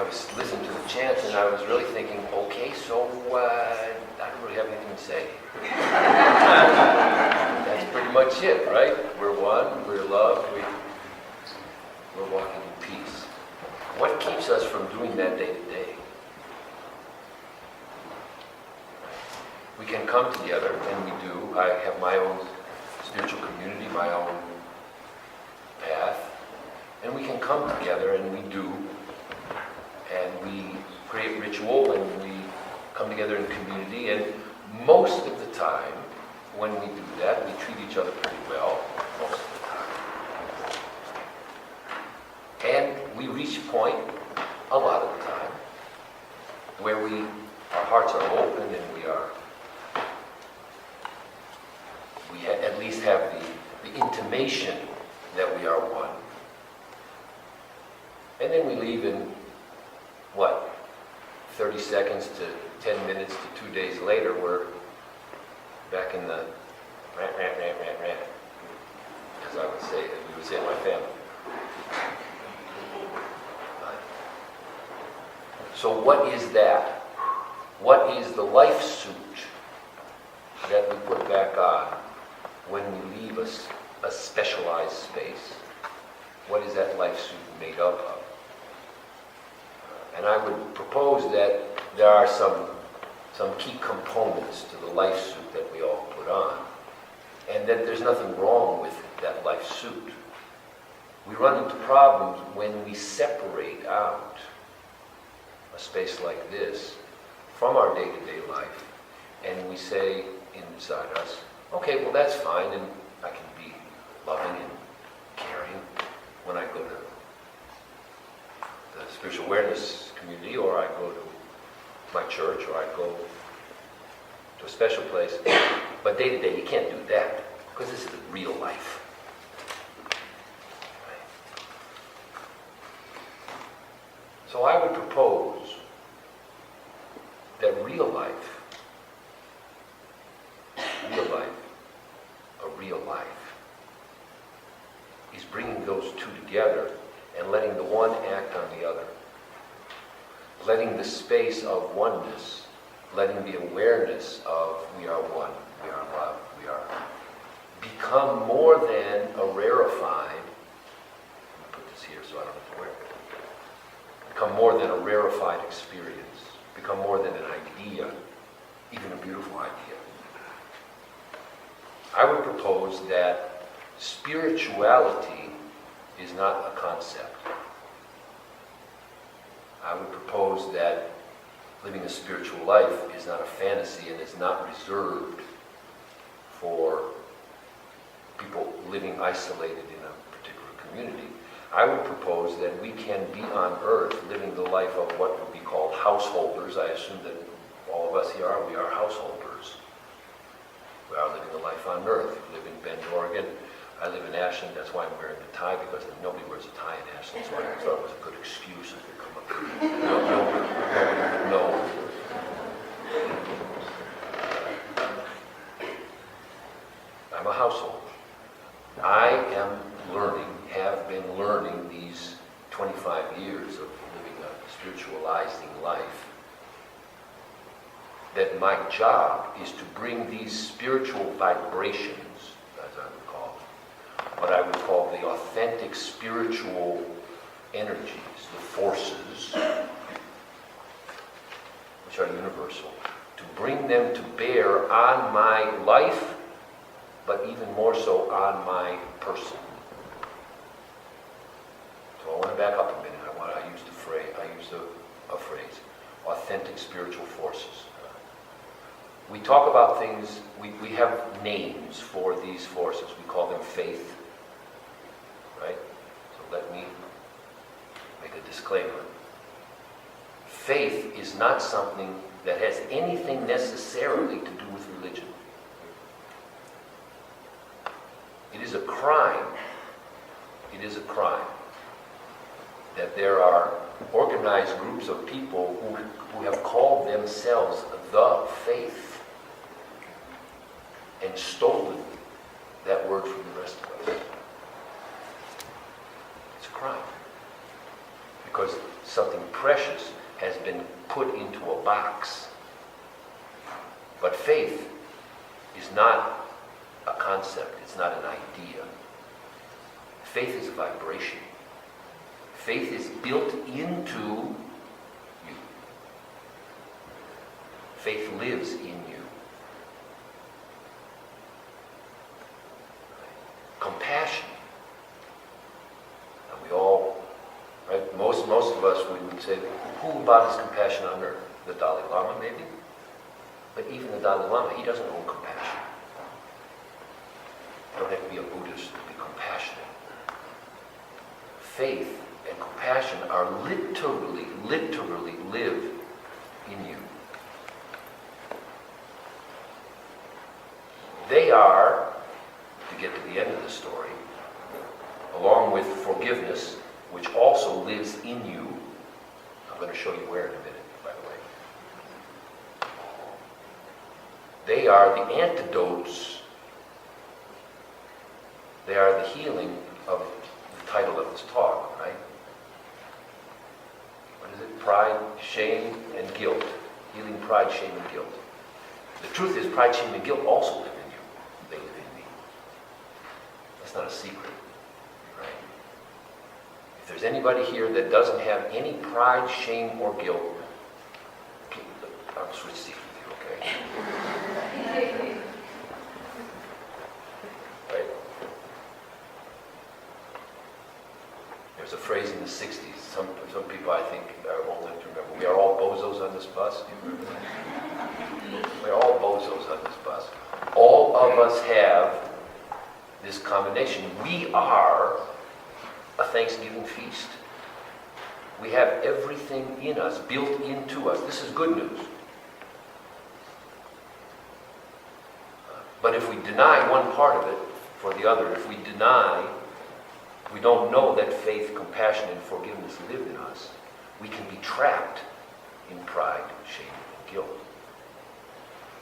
was listening to the chants and I was really thinking, okay, so I don't really have anything to say. That's pretty much it, right? We're one, we're loved, we're walking in peace. What keeps us from doing that day to day? We can come together, and we do. I have my own spiritual community, my own path, and we can come together, and we do, and we create ritual, and we come together in community, and most of the time, when we do that, we treat each other pretty well, most of the time. And we reach a point, a lot of the time, where our hearts are open, and we at least have the intimation that we are one. And then we leave in, 30 seconds to 10 minutes to 2 days later, we're back in the rant, as we would say in my family. So what is that? What is the life suit that we put back on when we leave a specialized space? What is that life suit made up of? And I would propose that there are some key components to the life suit that we all put on, and that there's nothing wrong with that life suit. We run into problems when we separate out a space like this from our day-to-day life, and we say inside us, okay, well that's fine, and I can be loving and caring when I go to the spiritual awareness community, or I go to my church, or I go to a special place. But day to day, you can't do that, because this is the real life. Right? So I would propose that real life, a real life, is bringing those two together and letting the one act on the other. Letting the space of oneness, letting the awareness of we are one, we are love, we are, become more than a rarefied, let me put this here so I don't have to wear it, become more than a rarefied experience, become more than an idea, even a beautiful idea. I would propose that spirituality is not a concept. I would propose that living a spiritual life is not a fantasy and is not reserved for people living isolated in a particular community. I would propose that we can be on earth living the life of what would be called householders. I assume that all of us here we are householders. We are living the life on earth. If you live in Bend, Oregon, I live in Ashland, that's why I'm wearing a tie, because nobody wears a tie in Ashland, so I thought it was a good excuse if they come up here. Nobody would know. I'm a householder. I am learning, have been learning these 25 years of living a spiritualizing life, that my job is to bring these spiritual vibrations, as I would call them, what I would call the authentic spiritual energies, the forces, which are universal, to bring them to bear on my life, but even more so on my person. So I want to back up a minute. I used a phrase, authentic spiritual forces. We talk about things, we have names for these forces. We call them faith, right? So let me make a disclaimer. Faith is not something that has anything necessarily to do with religion. It is a crime. It is a crime that there are organized groups of people who have called themselves the faith and stolen that word from the rest of us. It's a crime. Because something precious has been put into a box. But faith is not a concept. It's not an idea. Faith is a vibration. Faith is built into you. Faith lives in you. Compassion. And we all, right? Most of us, we would say, who embodies compassion on earth? The Dalai Lama, maybe? But even the Dalai Lama, he doesn't own compassion. You don't have to be a Buddhist to be compassionate. Faith and compassion are literally live in you. They are, to get to the end of the story, along with forgiveness, which also lives in you. I'm going to show you where in a minute, by the way. They are the antidotes. They are the healing of the title of this talk, right? What is it? Pride, shame, and guilt. Healing pride, shame, and guilt. The truth is, pride, shame, and guilt also live in you. They live in me. That's not a secret, right? If there's anybody here that doesn't have any pride, shame, or guilt, I'll switch seats with you, okay? Right? There's a phrase in the 60s. Some people, I think, are old enough to remember. We are all bozos on this bus. Do you remember that? We're all bozos on this bus. All of us have this combination. We are a Thanksgiving feast. We have everything in us, built into us. This is good news. But if we deny one part of it for the other, if we don't know that faith, compassion, and forgiveness live in us, we can be trapped in pride, shame, and guilt.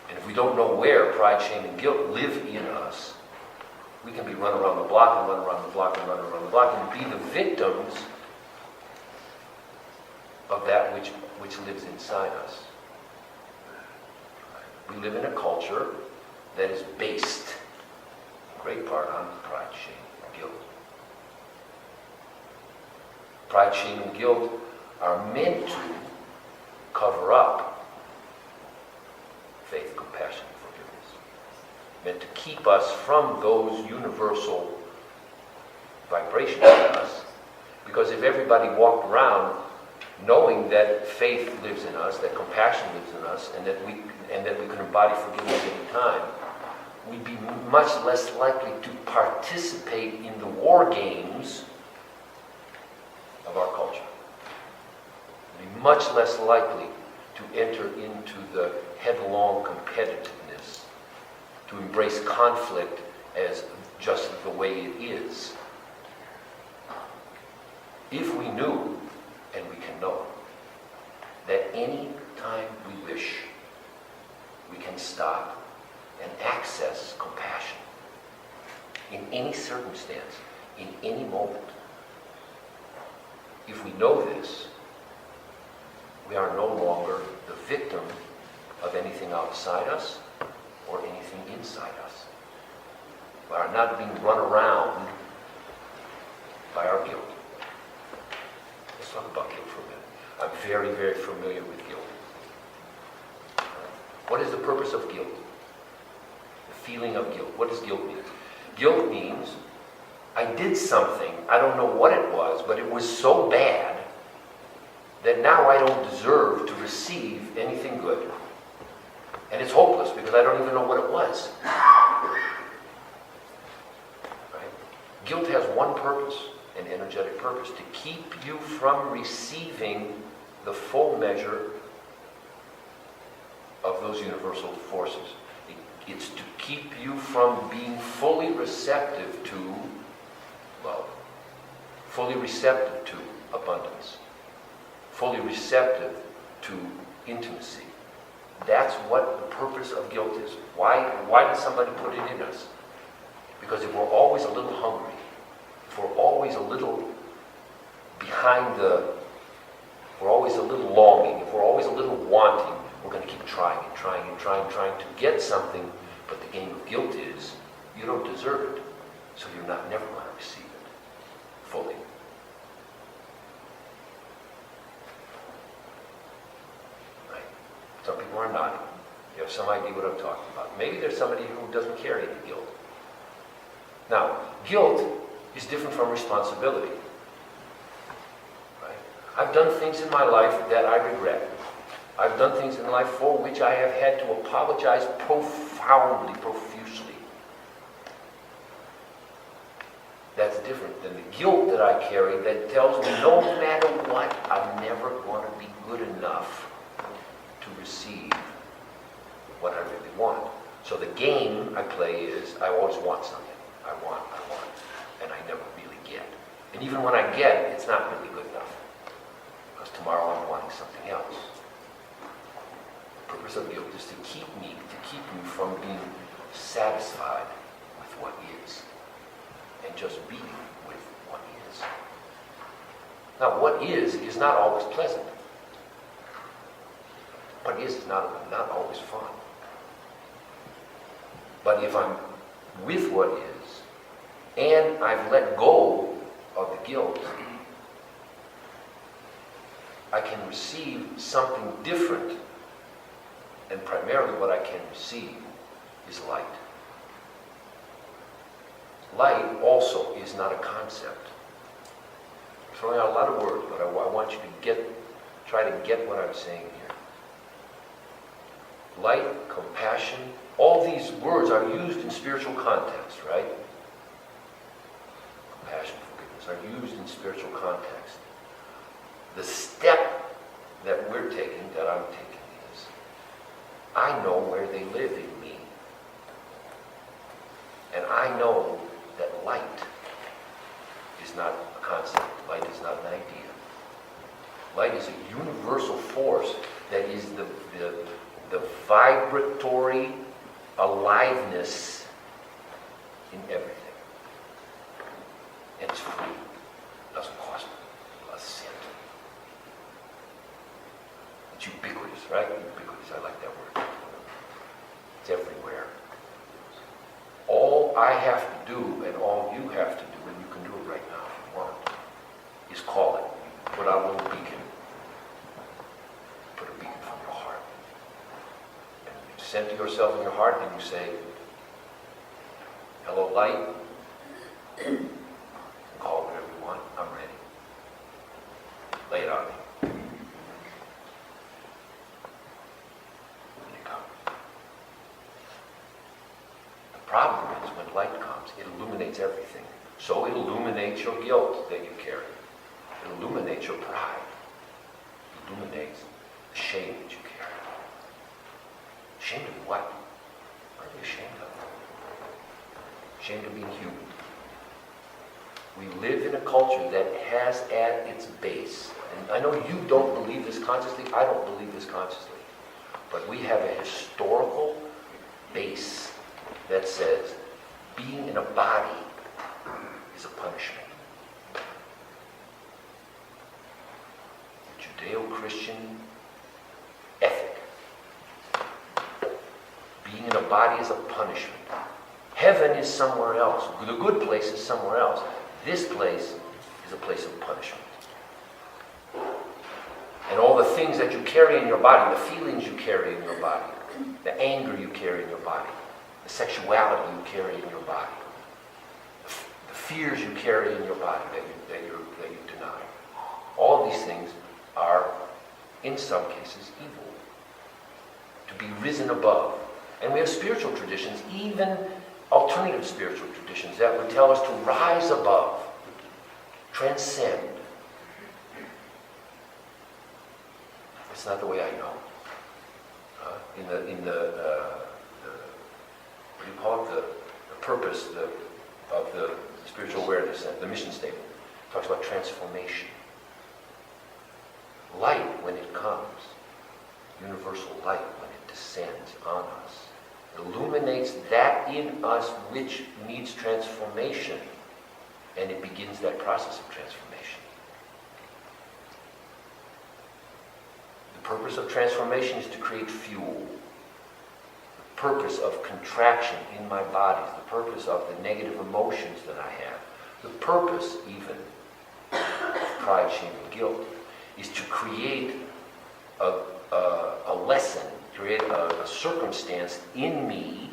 And if we don't know where pride, shame, and guilt live in us, we can be run around the block and run around the block and run around the block and be the victims of that which lives inside us. We live in a culture that is based, in great part, on pride, shame, and guilt. Pride, shame, and guilt are meant to cover up faith, compassion, and forgiveness. Meant to keep us from those universal vibrations in us. Because if everybody walked around knowing that faith lives in us, that compassion lives in us, and that we can embody forgiveness any time, we'd be much less likely to participate in the war games of our culture. We'd be much less likely to enter into the headlong competitiveness, to embrace conflict as just the way it is. If we knew, and we can know, that any time we wish, we can stop and access compassion in any circumstance, in any moment. If we know this, we are no longer the victim of anything outside us or anything inside us. We are not being run around by our guilt. Let's talk about guilt for a minute. I'm very, very familiar with guilt. What is the purpose of guilt? The feeling of guilt. What does guilt mean? Guilt means I did something, I don't know what it was, but it was so bad that now I don't deserve to receive anything good. And it's hopeless because I don't even know what it was. Right? Guilt has one purpose, an energetic purpose, to keep you from receiving the full measure of those universal forces. It's to keep you from being fully receptive to love, fully receptive to abundance, fully receptive to intimacy. That's what the purpose of guilt is. Why did somebody put it in us? Because if we're always a little hungry, if we're always a little behind the if we're always a little longing, if we're always a little wanting, we're going to keep trying to get something. But the game of guilt is, you don't deserve it, so you're never going to receive it fully. Right? Some people are nodding. You have some idea what I'm talking about. Maybe there's somebody who doesn't carry any guilt. Now, guilt is different from responsibility. Right? I've done things in my life that I regret. I've done things in life for which I have had to apologize profoundly, profusely. That's different than the guilt that I carry that tells me no matter what, I'm never going to be good enough to receive what I really want. So the game I play is, I always want something. I want, and I never really get. And even when I get, it's not really good enough. Because tomorrow I'm wanting something else. The purpose of guilt is to keep me from being satisfied with what is. And just being with what is. Now, what is not always pleasant. What is not always fun. But if I'm with what is, and I've let go of the guilt, I can receive something different. And primarily what I can receive is light. Light also is not a concept. I'm throwing out a lot of words, but I want you to try to get what I'm saying here. Light, compassion, all these words are used in spiritual context, right? Compassion, forgiveness are used in spiritual context. The step that we're taking, that I'm taking, is I know where they live in me. And I know that light is not a concept. Light is not an idea. Light is a universal force that is the vibratory aliveness in everything. And it's free. It doesn't cost a cent. It's ubiquitous, right? Ubiquitous, I like that word. It's everywhere. All I have to do, and all you have to do, and you can do it right now if you want, is call it. You put out a little beacon. Put a beacon from your heart. And you center yourself in your heart and you say, hello, light. Call it whatever you want. I'm ready. Lay it on me. Here you come. The problem is when light comes, it illuminates everything. So it illuminates your guilt that you carry. It illuminates your pride. It illuminates the shame that you carry. Ashamed of what? What are you ashamed of? Ashamed of being human. We live in a culture that has at its base, and I know you don't believe this consciously, I don't believe this consciously, but we have a historical base that says being in a body is a punishment. Judeo-Christian ethic. Being in a body is a punishment. Heaven is somewhere else. The good place is somewhere else. This place is a place of punishment. And all the things that you carry in your body, the feelings you carry in your body, the anger you carry in your body, the sexuality you carry in your body, the fears you carry in your body that you deny. All these things are, in some cases, evil. To be risen above. And we have spiritual traditions, even alternative spiritual traditions, that would tell us to rise above, transcend. It's not the way I know. In the what do you call it? The purpose of the spiritual awareness, the mission statement, talks about transformation. Light, when it comes, universal light, when it descends on us, illuminates that in us which needs transformation, and it begins that process of transformation. purpose of transformation is to create fuel. The purpose of contraction in my body, the purpose of the negative emotions that I have, the purpose even of pride, shame, and guilt is to create a lesson, create a circumstance in me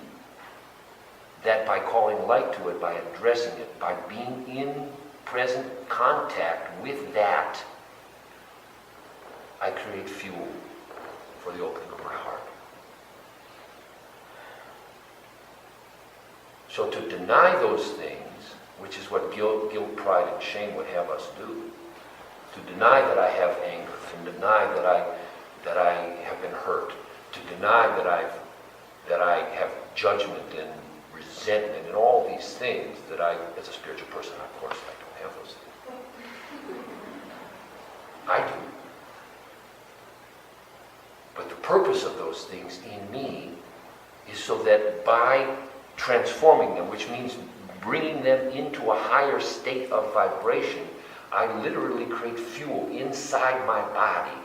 that by calling light to it, by addressing it, by being in present contact with that, I create fuel for the opening of my heart. So to deny those things, which is what guilt, pride, and shame would have us do, to deny that I have anger, to deny that I have been hurt, to deny that I have judgment and resentment and all these things that I, as a spiritual person, of course, I don't have those things. I do. But the purpose of those things in me is so that by transforming them, which means bringing them into a higher state of vibration, I literally create fuel inside my body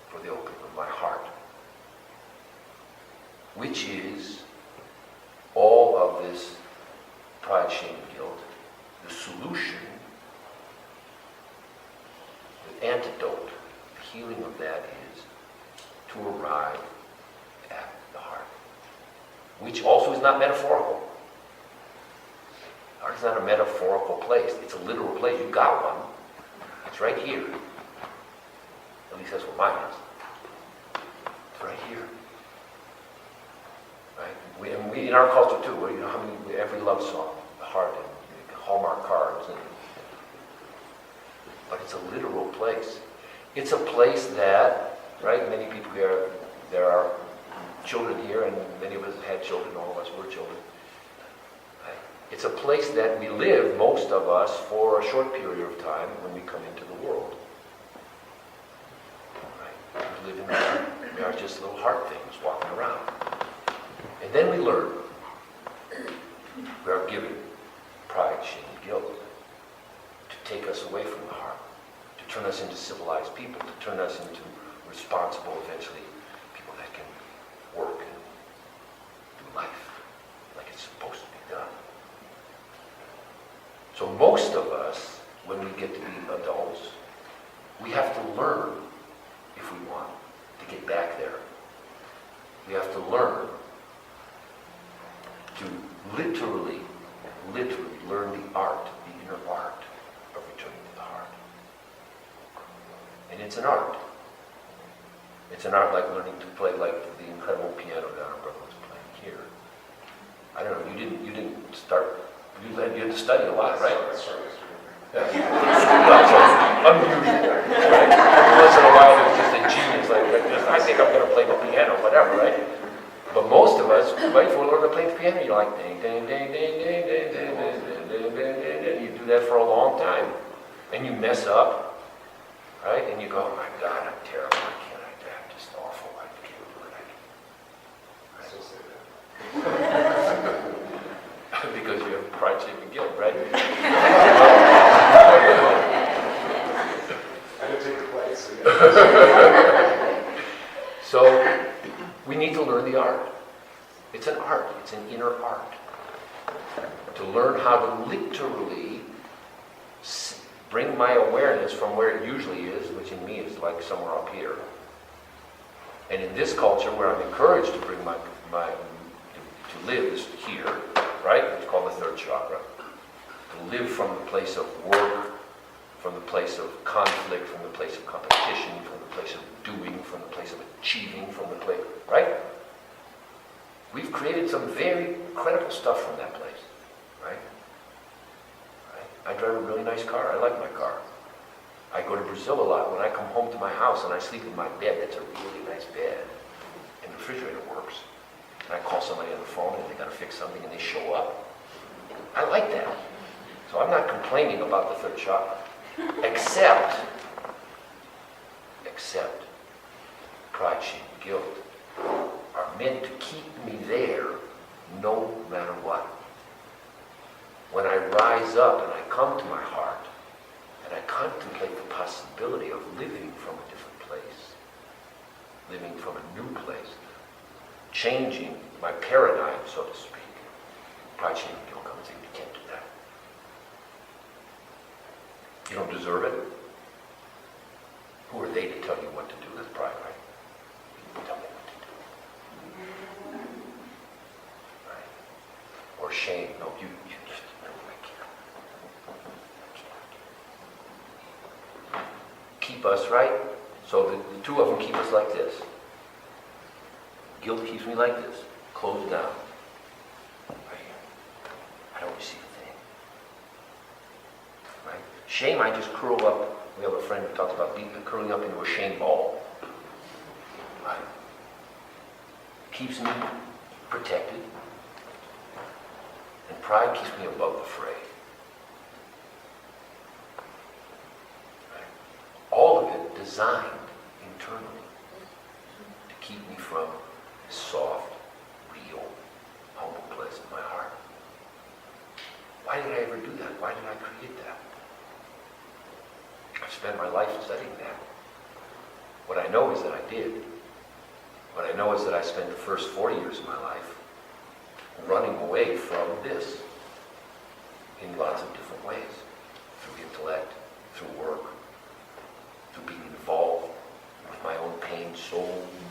for the opening of my heart, which is all of this pride, shame, and guilt. The solution, the antidote, the healing of that is to arrive at the heart, which also is not metaphorical. Heart is not a metaphorical place. It's a literal place. You got one. It's right here. At least that's what mine is. It's right here. Right? And we in our culture too. You know how many every love song, the heart, and Hallmark cards, but it's a literal place. It's a place that, right? Many people here, there are children here, and many of us have had children. All of us were children. It's a place that we live, most of us, for a short period of time when we come into the world. Right? We live in there. We are just little heart things walking around. And then we learn. We are given pride, shame, and guilt to take us away from the heart, to turn us into civilized people, to turn us into responsible, eventually, people that can work and do life like it's supposed to be done. So most of us, when we get to be adults, we have to learn, if we want, to get back there. We have to learn to literally learn the art, the inner art of returning to the heart. And it's an art. It's an art like learning to play like the incredible piano that our brother was playing here. I don't know, you didn't start. You had to study a lot, right? Yeah. Unusual, right? Every once in a while there's just a genius like this. I think I'm going to play the piano, whatever, right? But most of us, right, if we learn to play the piano, you're like, ding, ding, ding, ding, ding, ding, ding, ding, ding, ding, ding, ding. You do that for a long time. And you mess up, right? And you go, oh my God, I'm terrible. I can't, I'm just awful. I can't do it. I still say that. Because you have pride, shame, and guilt, right? I didn't take the place. So we need to learn the art. It's an art. It's an inner art. To learn how to literally bring my awareness from where it usually is, which in me is like somewhere up here. And in this culture where I'm encouraged to bring to live is here, right? It's called the third chakra. To live from the place of work, from the place of conflict, from the place of competition, from the place of doing, from the place of achieving, from the place, right? We've created some very incredible stuff from that place, right? I drive a really nice car. I like my car. I go to Brazil a lot. When I come home to my house and I sleep in my bed, that's a really nice bed. And the refrigerator works. And I call somebody on the phone and they got to fix something and they show up. I like that. So I'm not complaining about the third chakra. Except pride, shame, guilt are meant to keep me there no matter what. When I rise up and I come to my heart and I contemplate the possibility of living from a different place, changing my paradigm, so to speak. Pride, shame, and guilt come and say, you can't do that. You don't deserve it. Who are they to tell you what to do? That's pride, right? You tell me what to do. Right? Or shame. No, you just, no, I can't. Keep us, right? So the two of them keep us like this. Guilt keeps me like this. Closed down. Right here. I don't receive a thing. Right? Shame, I just curl up. We have a friend who talks about curling up into a shame ball. Right? Keeps me protected. And pride keeps me above the fray. Right? All of it designed internally to keep me from this soft, real, humble place in my heart. Why did I ever do that? Why did I create that? I spent my life studying that. What I know is that I did. What I know is that I spent the first 40 years of my life running away from this in lots of different ways. Through intellect, through work, through being involved with my own pain so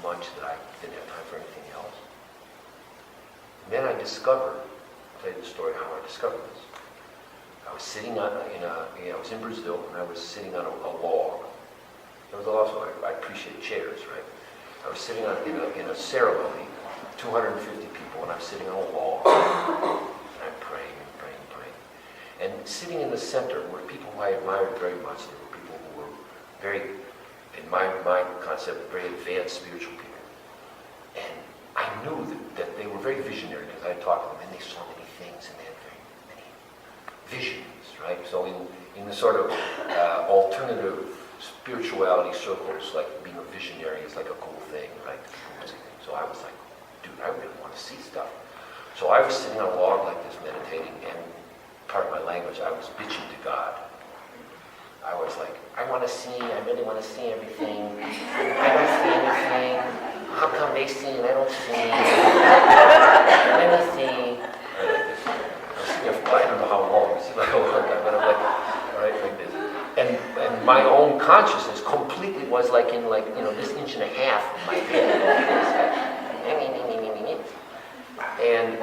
much that I didn't have time for anything else. And then I discovered, I'll tell you the story how I discovered this. I was sitting on I was in Brazil, and I was sitting on a log. There was also, I appreciate chairs, right? I was sitting in a ceremony, 250 people, and I'm sitting on a log, and I'm praying and praying and praying. And sitting in the center were people who I admired very much. There were people who were very, in my concept, very advanced spiritual people. And I knew that they were very visionary because I had talked to them, and they saw many things, and they had very many visions, right? So in the sort of alternative spirituality circles, like being a visionary is like a cool thing, right? So I was like, dude, I really want to see stuff. So I was sitting on a log like this, meditating, and part of my language, I was bitching to God. I was like, I really want to see everything. I don't see anything. How come they see and I don't see? Let me see. I don't know how long. It seemed like a long time, but I'm like, all right, like this. And my own consciousness completely was like in this inch and a half of my head. And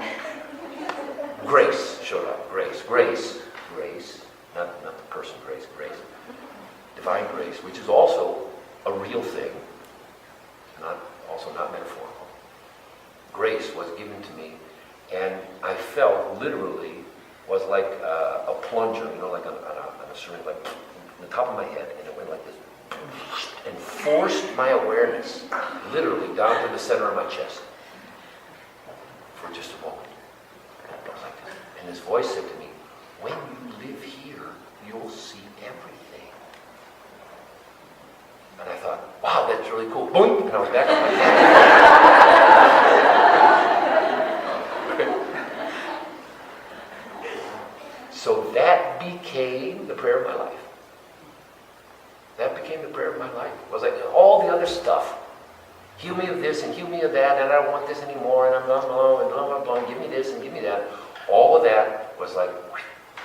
grace showed up. Grace, not the person grace. Divine grace, which is also a real thing, also not metaphorical. Grace was given to me, and I felt literally was like a plunger, like on a syringe, like in the top of my head, and it went like this, and forced my awareness literally down to the center of my chest for just a moment. It was like this. And this voice said to me, when you live here, you'll see everything. And I thought, wow, that's really cool. Boom! And I was back on my head. So that became the prayer of my life. That became the prayer of my life. It was like all the other stuff. Heal me of this and heal me of that, and I don't want this anymore, and I'm blah, blah, and blah, blah, blah, and give me this and give me that. All of that was like,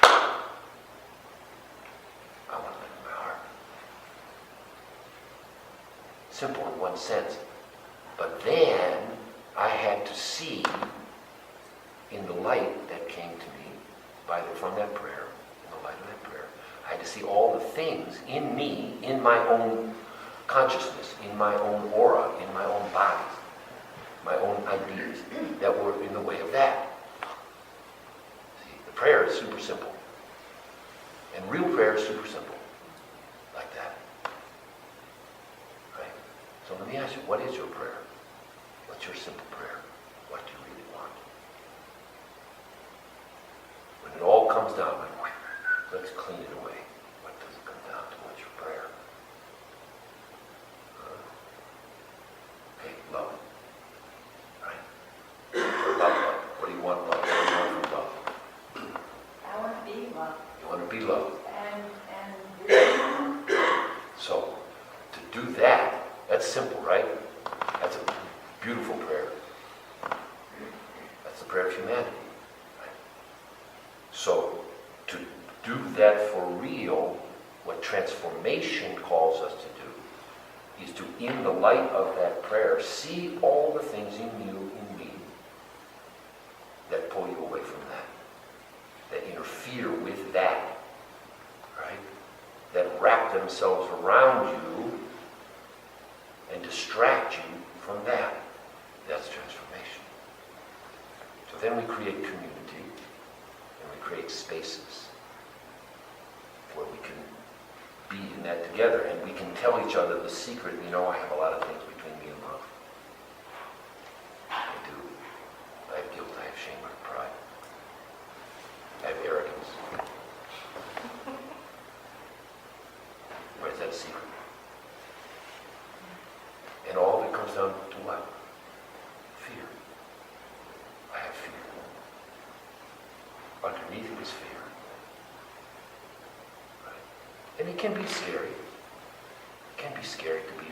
I want to live in my heart. Simple in one sense. But then I had to see in the light that came to me from that prayer, in the light of that prayer, I had to see all the things in me, in my own consciousness, in my own aura, in my own body, my own ideas that were in the way of that. See, the prayer is super simple. And real prayer is super simple. Like that. Right? So let me ask you, what is your prayer? What's your simple prayer? What do you really want? When it all comes down, let's clean it away. What does it come down to? What's your prayer? Okay, love. Right? Love. What do you want love? What do you want from love? I want to be loved. You want to be loved. And So, to do that, that's simple, right? prayer of humanity. Right? So, to do that for real, what transformation calls us to do is to, in the light of that prayer, see all the things in you, in me, that pull you away from that interfere with that, right? That wrap themselves around you and distract you from that. That's transformation. So then we create community, and we create spaces where we can be in that together, and we can tell each other the secret. You know, I have a lot of things between me and love. I do. I have guilt, I have shame, I have pride. I have arrogance. Or is that a secret? And all of it comes down to what? Fear. I have fear. Underneath it is fear. Right? And it can be scary. It can be scary to be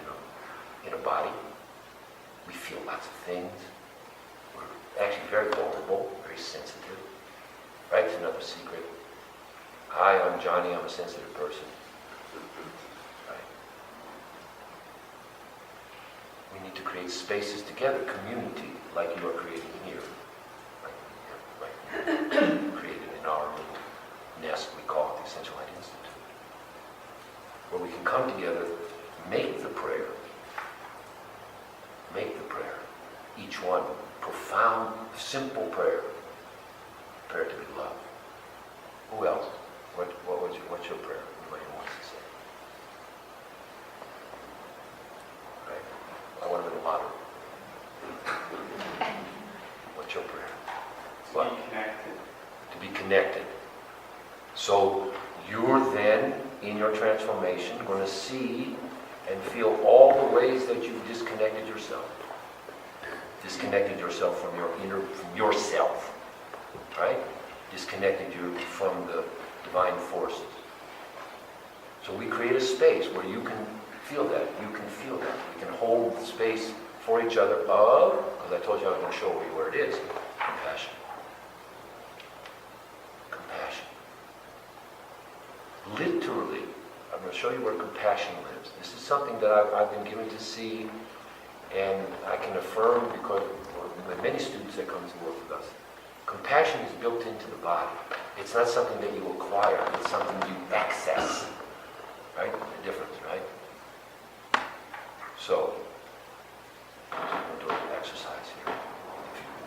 in a body. We feel lots of things. We're actually very vulnerable, very sensitive. Right? It's another secret. Hi, I'm Johnny. I'm a sensitive person. Right? We need to create spaces together, community, like you are creating here. Right? Created in our little nest we call it the Essential Light Institute. Where we can come together, make the prayer. Make the prayer. Each one. Profound, simple prayer. Prayer to be loved. Who else? What's your prayer? Anybody who wants to say? Right? I want to be moderate. What's your prayer? To be connected. To be connected. So you're then, in your transformation, going to see and feel all the ways that you've disconnected yourself. Disconnected yourself from from yourself. Right? Disconnected you from the divine forces. So we create a space where you can feel that. You can feel that. We can hold the space for each other of, because I told you I was going to show you where it is, compassion. Compassion. Literally, I'm going to show you where compassion lives. This is something that I've been given to see, and I can affirm because with many students that come to work with us. Compassion is built into the body. It's not something that you acquire. It's something you access. Right? The difference, right? So, I'm going to do an exercise here,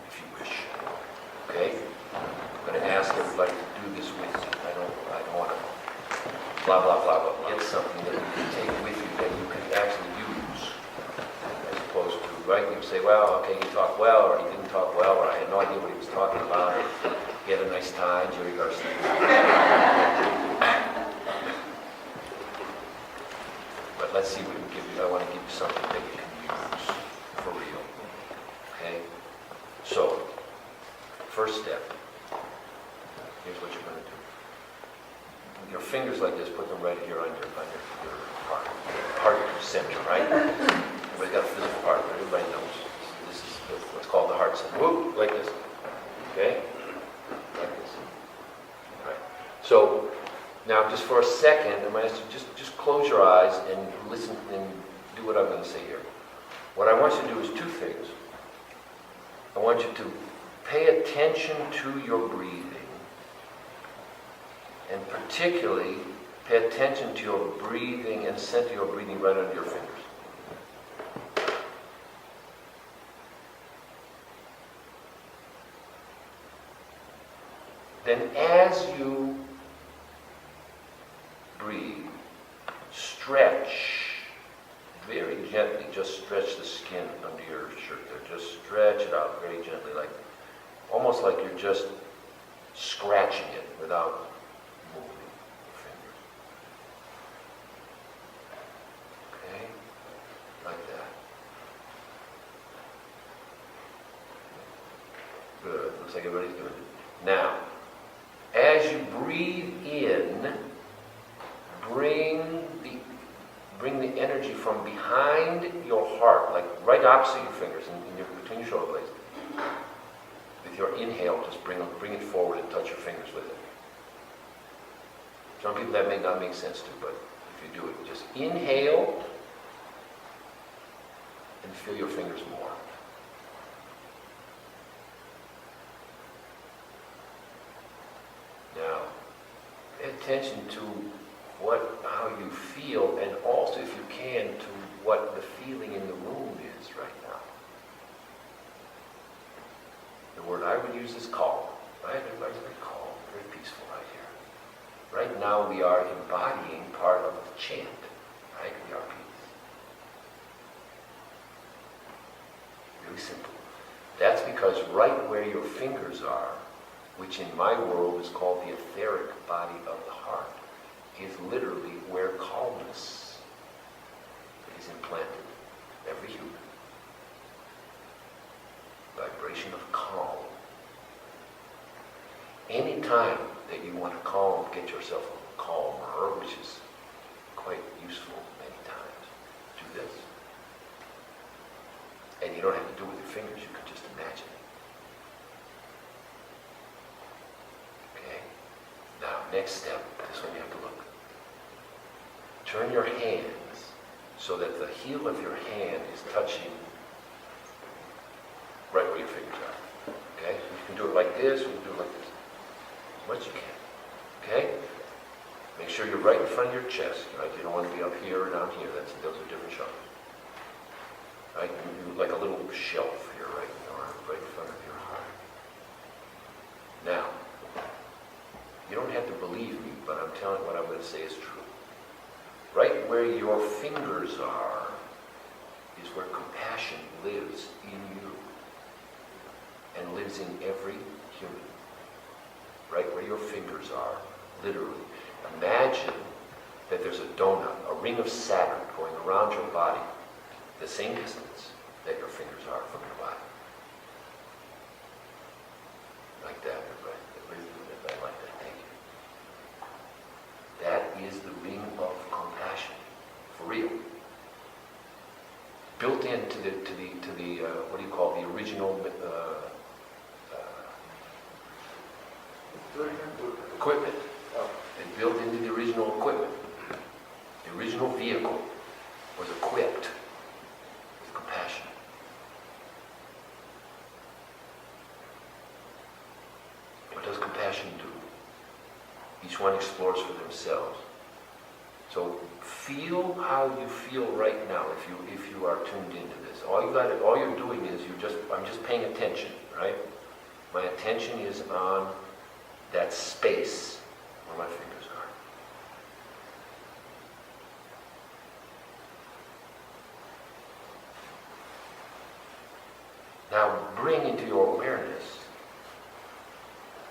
if you wish. Okay? I'm going to ask everybody to do this with me. I don't want to blah, blah, blah, but get something that you can take with you that you can actually use. As opposed to, right, you say, well, okay, he talked well, or he didn't talk well, or I had no idea what he was talking about, or he had a nice tie, Jerry Garcia. But let's see what we can give you. I want to give you something that you can use for real. Okay? So, first step. Here's what you're going to do. Your fingers like this, put them right here on your heart center, right? Everybody's got a physical heart, but everybody knows. This is what's called the heart center. Whoop, like this. Okay? Like this. All right. So, now just for a second, I'm going to ask you just close your eyes and listen and do what I'm going to say here. What I want you to do is two things. I want you to pay attention to your breathing. And particularly, pay attention to your breathing and center your breathing right under your fingers. Then as you breathe, stretch very gently, just stretch the skin under your shirt there. Just stretch it out very gently, like almost like you're just scratching it without moving your fingers. Okay? Like that. Good. Looks like everybody's doing it. Now, as you breathe in, bring the energy from behind your heart, like right opposite your fingers, between your shoulder blades. The with your inhale, just bring it forward and touch your fingers with it. Some people that may not make sense to, but if you do it, just inhale and feel your fingers more. Now, pay attention to how you feel, and also, if you can, to what the feeling in the room is right now. The word I would use is calm, right? Everybody's very calm, very peaceful right here. Right now, we are embodying part of the chant, right? We are peace. Really simple. That's because right where your fingers are, which in my world is called the etheric body of the heart, is literally where calmness is implanted. Every human. Vibration of calm. Any time that you want to get yourself calmer, which is quite useful many times, do this. And you don't have to do it with your fingers, you can just imagine it. Okay? Now, next step, this one you have to look. Turn your hands so that the heel of your hand is touching right where your fingers are. Okay? You can do it like this, or you can do it like this. As much as you can. Okay? Make sure you're right in front of your chest. Right? You don't want to be up here or down here. Those are different chakras. Right? You like a little shelf here, right in front of your heart. Now, you don't have to believe me, but I'm telling you what I'm going to say is true. Right where your fingers are is where compassion lives in you and lives in every human. Right where your fingers are, literally. Imagine that there's a donut, a ring of Saturn going around your body, the same distance that your fingers are from your body. Like that, everybody. Everybody like that. Thank you. That is the ring of compassion, for real. Built into the what do you call the original equipment. It built into the original equipment. The original vehicle was equipped with compassion. What does compassion do? Each one explores for themselves. So feel how you feel right now if you are tuned into this. All you're doing is I'm just paying attention, right? My attention is on that space where my fingers are. Now bring into your awareness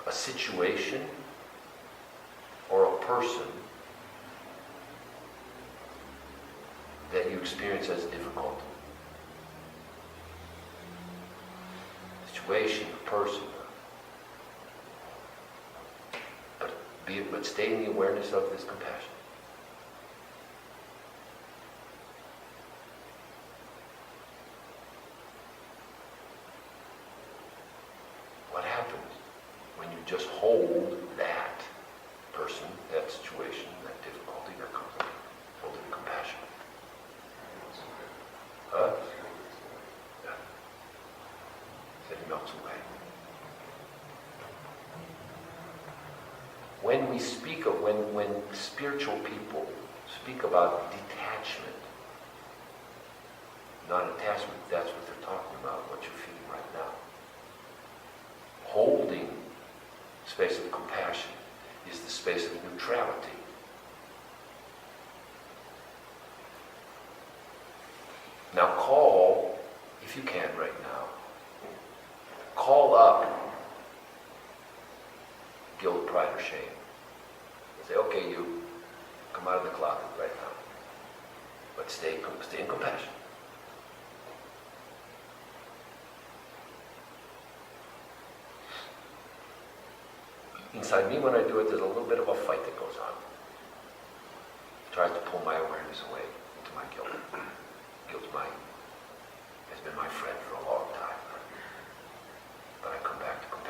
a situation or a person that you experience as difficult. Situation, person. But stay in the awareness of this compassion. What happens when you just hold that person, that situation, that difficulty, that comes, hold it in compassion? Huh? Yeah. Said it melts away. When we speak of, when spiritual people speak about detachment, not attachment, that's what they're talking about, what you're feeling right now. Holding space of compassion is the space of neutrality. Now call, if you can right now, call up guilt, pride, or shame. Say, okay, you come out of the closet right now, but stay in compassion. Inside me, when I do it, there's a little bit of a fight that goes on. It tries to pull my awareness away into my guilt. Guilt has been my friend for a long time, but I come back to compassion.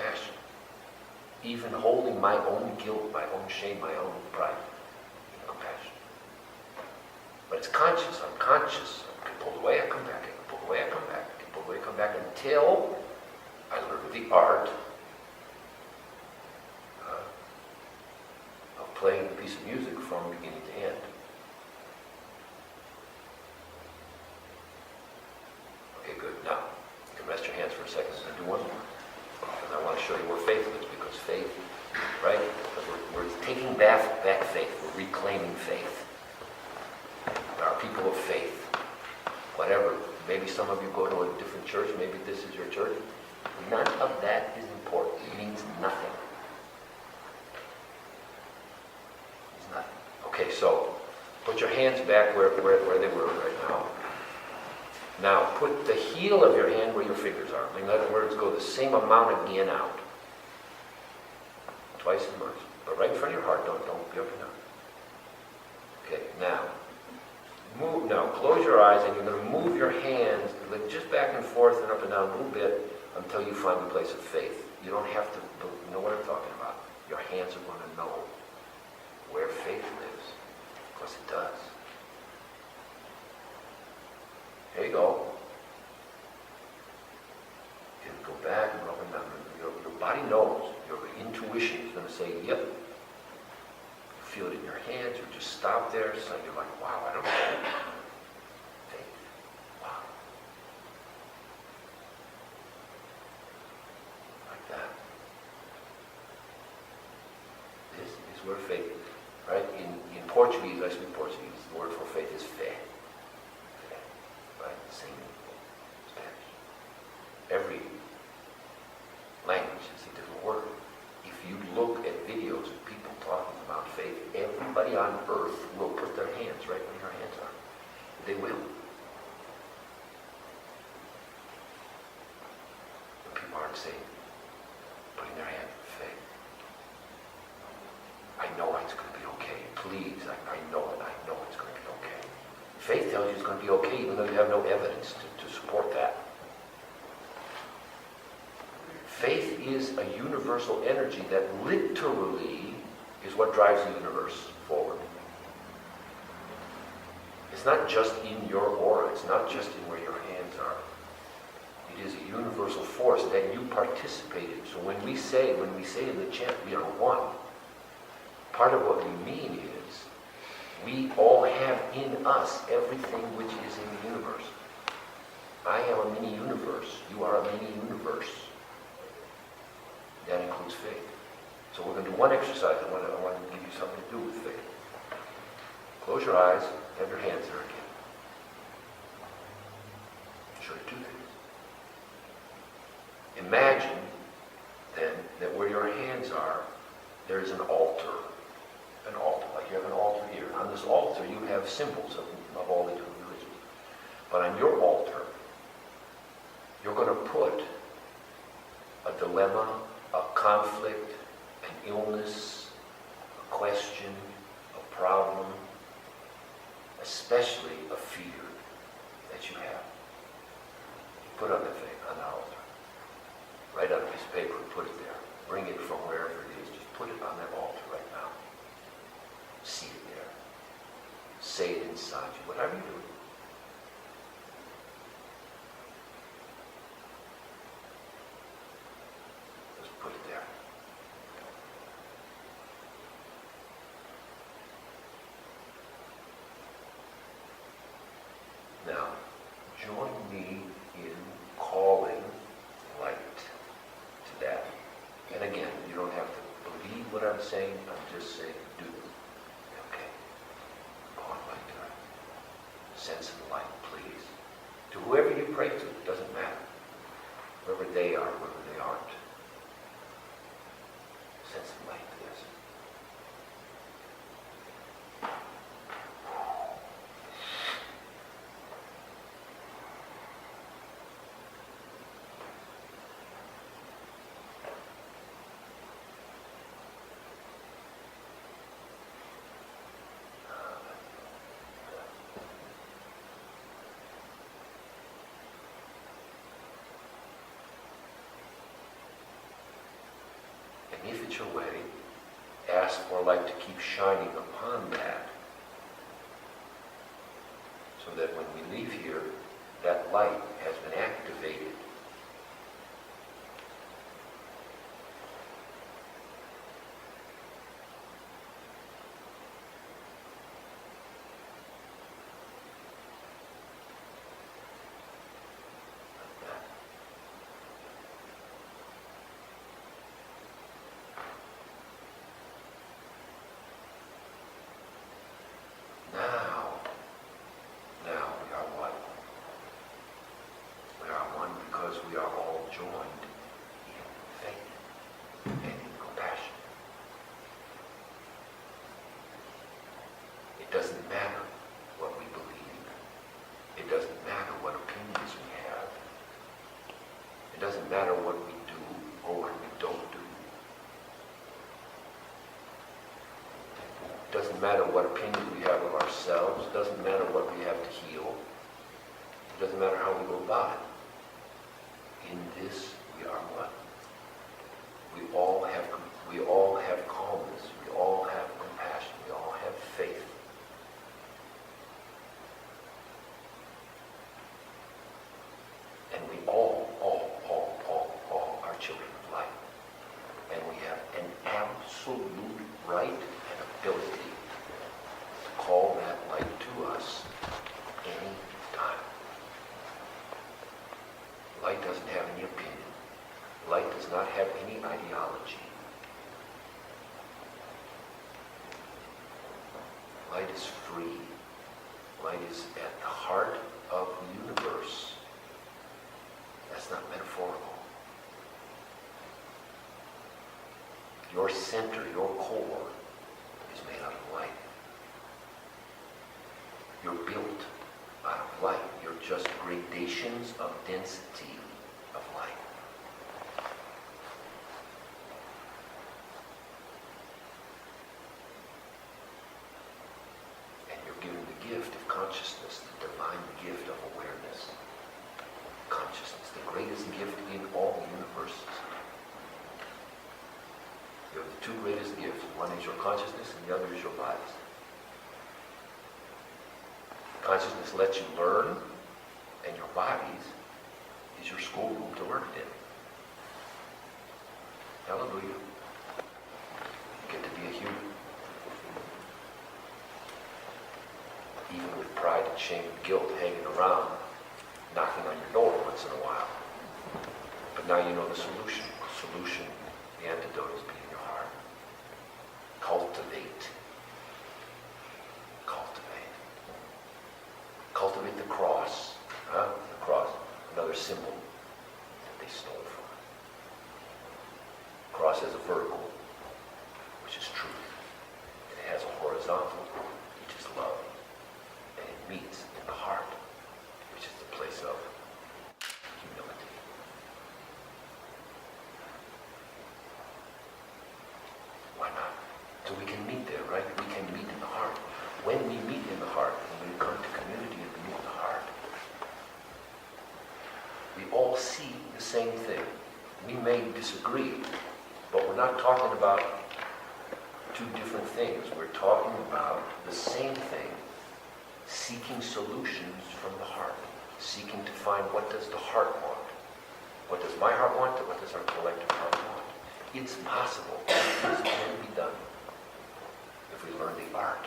even holding my own guilt, my own shame, my own pride, in compassion. But it's conscious, I'm conscious. I can pull away, I come back, I can pull away, I come back, I can pull away, I come back, until I learn the art of playing the piece of music from beginning to end. Okay, good. Now, you can rest your hands for a second and do one more. And I want to show you where faith lives, because faith, right? Because we're taking back faith. We're reclaiming faith. There are people of faith. Whatever. Maybe some of you go to a different church. Maybe this is your church. None of that is important. It means nothing. It's nothing. Okay, so put your hands back where they were right now. Now put the heel of your hand where your fingers are. In other words, go the same amount again out. Twice as much. But right in front of your heart, don't be up and down. Okay, now move. Now close your eyes, and you're going to move your hands like just back and forth and up and down a little bit until you find the place of faith. You don't have to know what I'm talking about. Your hands are going to know where faith lives, because it does. There you go. You can go back and up and down. Your body knows. Your intuition is going to say, yep. You feel it in your hands, or just stop there. So you're like, wow, I don't know. Faith. Wow. Like that. This is where faith, right? In Portuguese, I speak Portuguese. The word for faith is fé. Right? Same in Spanish. Every language is a different word. If you look at videos of people talking about faith, everybody on earth will put their hands right where your hands are. They will. But people aren't saying, putting their hand in faith. I know it's going to be okay. Please, I know it. I know it's going to be okay. Faith tells you it's going to be okay, even though you have no evidence to support that. Faith is a universal energy that literally is what drives the universe forward. It's not just in your aura. It's not just in where your hands are. It is a universal force that you participate in. So when we say in the chant, we are one, part of what we mean is we all have in us everything which is in the universe. I am a mini universe. You are a mini universe. That includes faith. So we're going to do one exercise. I want to give you something to do with faith. Close your eyes. Have your hands there again. Show you two things. Imagine then that where your hands are, there is an altar. An altar, like you have an altar here. On this altar you have symbols of all the different religions. But on your altar, you're going to put a dilemma, a conflict, an illness, a question, a problem, especially a fear that you have. Put on the thing, on the altar. Write on a piece of paper and put it there. Bring it from wherever it is. Just put it on that altar right now. See it there. Say it inside you, whatever you're doing. Just put it there. Now, join me in calling light to that. And again, you don't have to believe what I'm saying. I'm just saying do. Okay. Call light to that. Sense of light, please. To whoever you pray to, it doesn't matter. Wherever they are, wherever they aren't. Sense of light to this. If it's which away, ask for light to keep shining upon that, so that when we leave here, that light has been activated. Now we are one. We are one because we are all joined in faith and in compassion. It doesn't matter what we believe. It doesn't matter what opinions we have. It doesn't matter what we do or what we don't do. It doesn't matter what opinions we have of ourselves. It doesn't matter what we have to heal. It doesn't matter how we go about it. In this, we are one. We all have calmness. We all have compassion. We all have faith. And we all are children of light. And we have an absolute right and ability to call that light to us any time. Light doesn't have any opinion. Light does not have any ideology. Light is free. Light is at the heart of the universe. That's not metaphorical. Your center, your core, is made out of light. You're built out of light. You're just gradations of density of light. And you're given the gift of consciousness, the divine gift of awareness. Consciousness, the greatest gift in all the universes. You have the two greatest gifts. One is your consciousness and the other is your bodies. Consciousness lets you learn, and your bodies is your schoolroom to learn it in. Hallelujah. You get to be a human. Even with pride and shame and guilt hanging around, knocking on your door once in a while. But now you know the solution. The solution, the antidote is being in your heart. Cultivate. Cultivate the cross. The cross, another symbol that they stole from it. Cross has a vertical, which is truth. And it has a horizontal, which is love. And it meets in the heart, which is the place of humility. Why not? So we can meet there, right? We can meet in the heart. When we meet in the heart, when we come to community and we meet in the heart, we all see the same thing. We may disagree, but we're not talking about two different things. We're talking about the same thing, seeking solutions from the heart, seeking to find what does the heart want. What does my heart want and what does our collective heart want? It's possible. It can be done if we learn the art